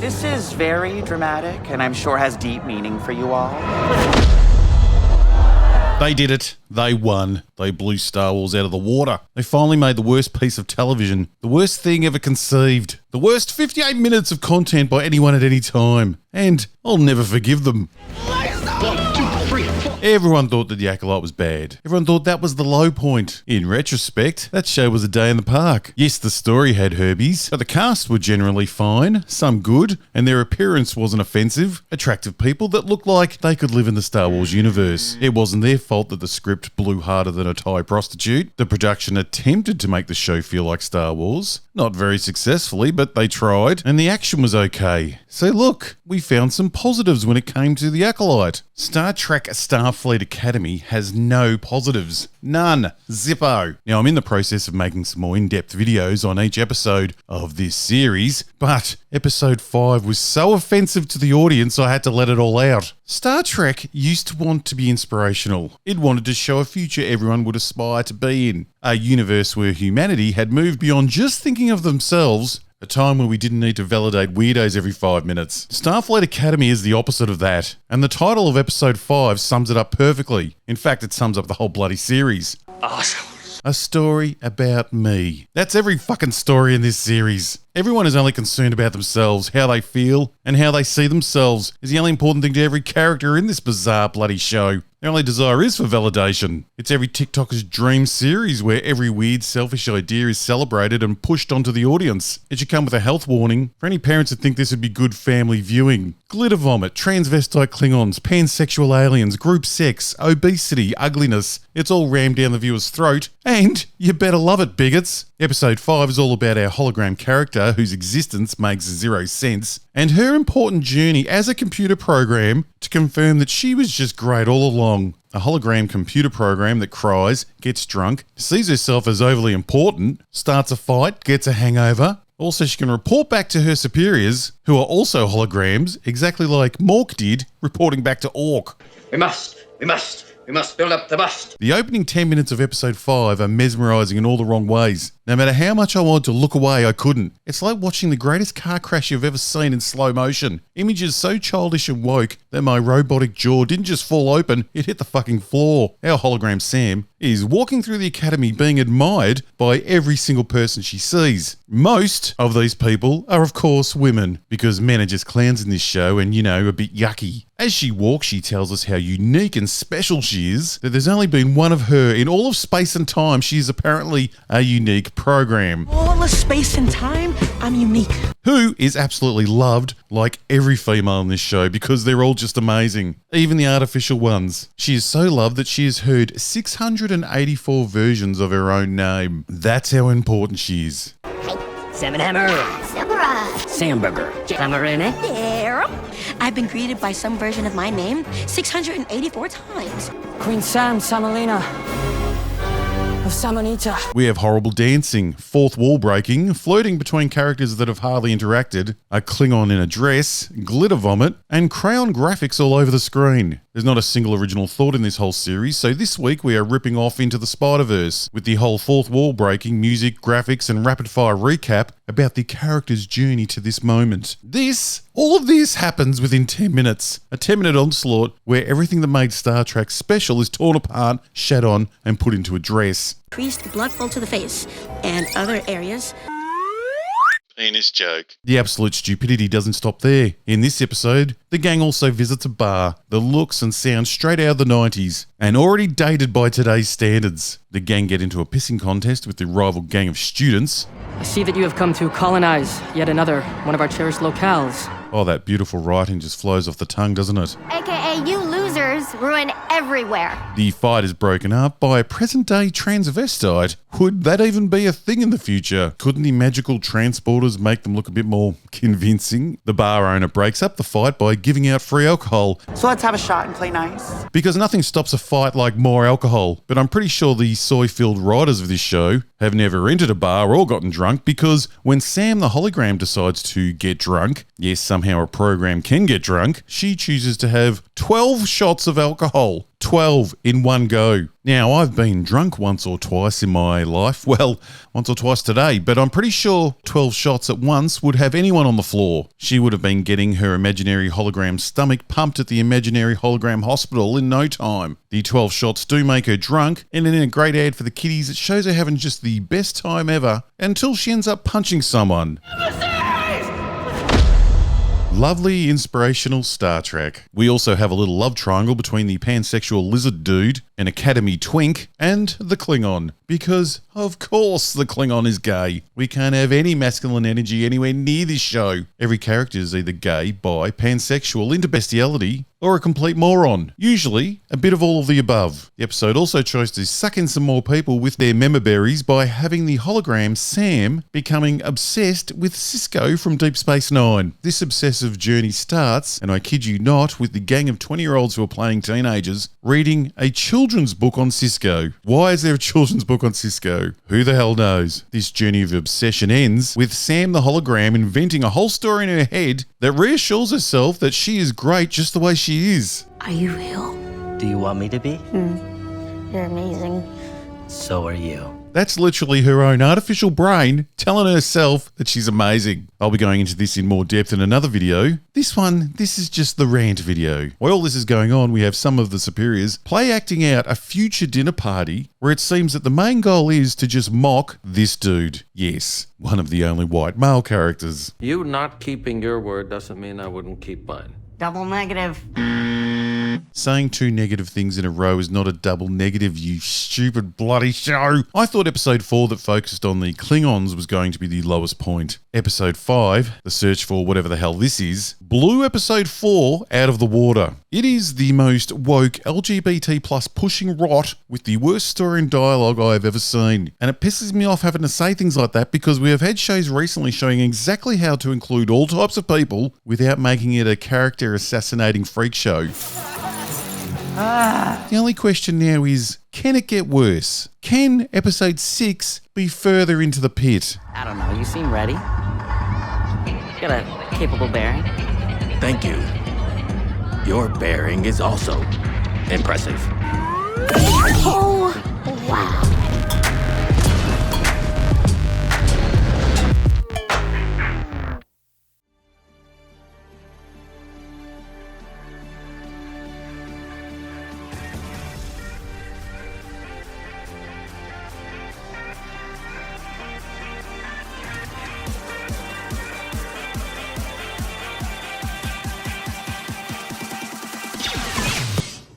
This is very dramatic, and I'm sure has deep meaning for you all. They did it. They won. They blew Star Wars out of the water. They finally made the worst piece of television, the worst thing ever conceived, the worst 58 minutes of content by anyone at any time. And I'll never forgive them. Everyone thought that The Acolyte was bad. Everyone thought that was the low point. In retrospect, that show was a day in the park. Yes, the story had herbies, but the cast were generally fine, some good, and their appearance wasn't offensive. Attractive people that looked like they could live in the Star Wars universe. It wasn't their fault that the script blew harder than a Thai prostitute. The production attempted to make the show feel like Star Wars. Not very successfully, but they tried, and the action was okay. So look, we found some positives when it came to The Acolyte. Star Trek Starfleet Academy has no positives. None. Zippo. Now, I'm in the process of making some more in-depth videos on each episode of this series, but episode 5 was so offensive to the audience I had to let it all out. Star Trek used to want to be inspirational. It wanted to show a future everyone would aspire to be in. A universe where humanity had moved beyond just thinking of themselves. A time where we didn't need to validate weirdos every 5 minutes. Starfleet Academy is the opposite of that, and the title of episode 5 sums it up perfectly. In fact, it sums up the whole bloody series. Awesome. A story about me. That's every fucking story in this series. Everyone is only concerned about themselves, how they feel, and how they see themselves is the only important thing to every character in this bizarre bloody show. Their only desire is for validation. It's every TikToker's dream series where every weird, selfish idea is celebrated and pushed onto the audience. It should come with a health warning for any parents that think this would be good family viewing. Glitter vomit, transvestite Klingons, pansexual aliens, group sex, obesity, ugliness. It's all rammed down the viewer's throat. And you better love it, bigots. Episode 5 is all about our hologram character whose existence makes zero sense, and her important journey as a computer program to confirm that she was just great all along. A hologram computer program that cries, gets drunk, sees herself as overly important, starts a fight, gets a hangover. Also, she can report back to her superiors, who are also holograms, exactly like Mork did, reporting back to Ork. We must build up the bust. The opening 10 minutes of episode 5 are mesmerising in all the wrong ways. No matter how much I wanted to look away, I couldn't. It's like watching the greatest car crash you've ever seen in slow motion. Images so childish and woke that my robotic jaw didn't just fall open, it hit the fucking floor. Our hologram Sam is walking through the academy being admired by every single person she sees. Most of these people are of course women, because men are just clowns in this show and, you know, a bit yucky. As she walks, she tells us how unique and special she is, that there's only been one of her in all of space and time. She is apparently a unique program. All of space and time, I'm unique. Who is absolutely loved like every female in this show because they're all just amazing, even the artificial ones. She is so loved that she has heard 684 versions of her own name. That's how important she is. Salmon Hammer. Samburger. Tamarine. There. I've been greeted by some version of my name 684 times. Queen Sam Samalina. Of Samonita. We have horrible dancing, fourth wall breaking, flirting between characters that have hardly interacted, a Klingon in a dress, glitter vomit, and crayon graphics all over the screen. There's not a single original thought in this whole series, so this week we are ripping off into the Spider-Verse with the whole fourth wall breaking, music, graphics, and rapid-fire recap about the character's journey to this moment. All of this happens within 10 minutes. A 10-minute onslaught where everything that made Star Trek special is torn apart, shat on, and put into a dress. Increased blood flow to the face and other areas. Penis joke. The absolute stupidity doesn't stop there. In this episode, the gang also visits a bar that looks and sounds straight out of the 90s and already dated by today's standards. The gang get into a pissing contest with the rival gang of students. I see that you have come to colonize yet another one of our cherished locales. Oh, that beautiful writing just flows off the tongue, doesn't it? AKA you losers ruin everywhere. The fight is broken up by a present-day transvestite. Would that even be a thing in the future? Couldn't the magical transporters make them look a bit more convincing? The bar owner breaks up the fight by giving out free alcohol. So let's have a shot and play nice. Because nothing stops a fight like more alcohol. But I'm pretty sure the soy-filled writers of this show have never entered a bar or gotten drunk, because when Sam the hologram decides to get drunk, yes, somehow a program can get drunk, she chooses to have 12 shots of of alcohol. 12 in one go. Now, I've been drunk once or twice in my life. Well, once or twice today, but I'm pretty sure 12 shots at once would have anyone on the floor. She would have been getting her imaginary hologram stomach pumped at the imaginary hologram hospital in no time. The 12 shots do make her drunk, and in a great ad for the kiddies, it shows her having just the best time ever until she ends up punching someone. Lovely, inspirational Star Trek. We also have a little love triangle between the pansexual lizard dude, an Academy twink, and the Klingon. Because, of course, the Klingon is gay. We can't have any masculine energy anywhere near this show. Every character is either gay, bi, pansexual, into bestiality, or a complete moron. Usually, a bit of all of the above. The episode also tries to suck in some more people with their memoberries by having the hologram Sam becoming obsessed with Cisco from Deep Space Nine. This obsessive journey starts, and I kid you not, with the gang of 20-year-olds who are playing teenagers reading a children's book on Cisco. Why is there a children's book on Cisco? Who the hell knows? This journey of obsession ends with Sam the hologram inventing a whole story in her head that reassures herself that she is great just the way she is. Are you real? Do you want me to be? You're amazing. So are you. That's literally her own artificial brain telling herself that she's amazing. I'll be going into this in more depth in another video. This is just the rant video. While all this is going on, we have some of the superiors play acting out a future dinner party where it seems that the main goal is to just mock this dude. Yes, one of the only white male characters. You not keeping your word doesn't mean I wouldn't keep mine. Double negative. Saying two negative things in a row is not a double negative, you stupid bloody show. I thought episode 4 that focused on the Klingons was going to be the lowest point. Episode 5, the search for whatever the hell this is, blew episode 4 out of the water. It is the most woke LGBT plus pushing rot with the worst story and dialogue I have ever seen. And it pisses me off having to say things like that because we have had shows recently showing exactly how to include all types of people without making it a character assassinating freak show. The only question now is, can it get worse? Can episode 6 be further into the pit? I don't know, you seem ready. You got a capable bearing. Thank you. Your bearing is also impressive. Oh, wow.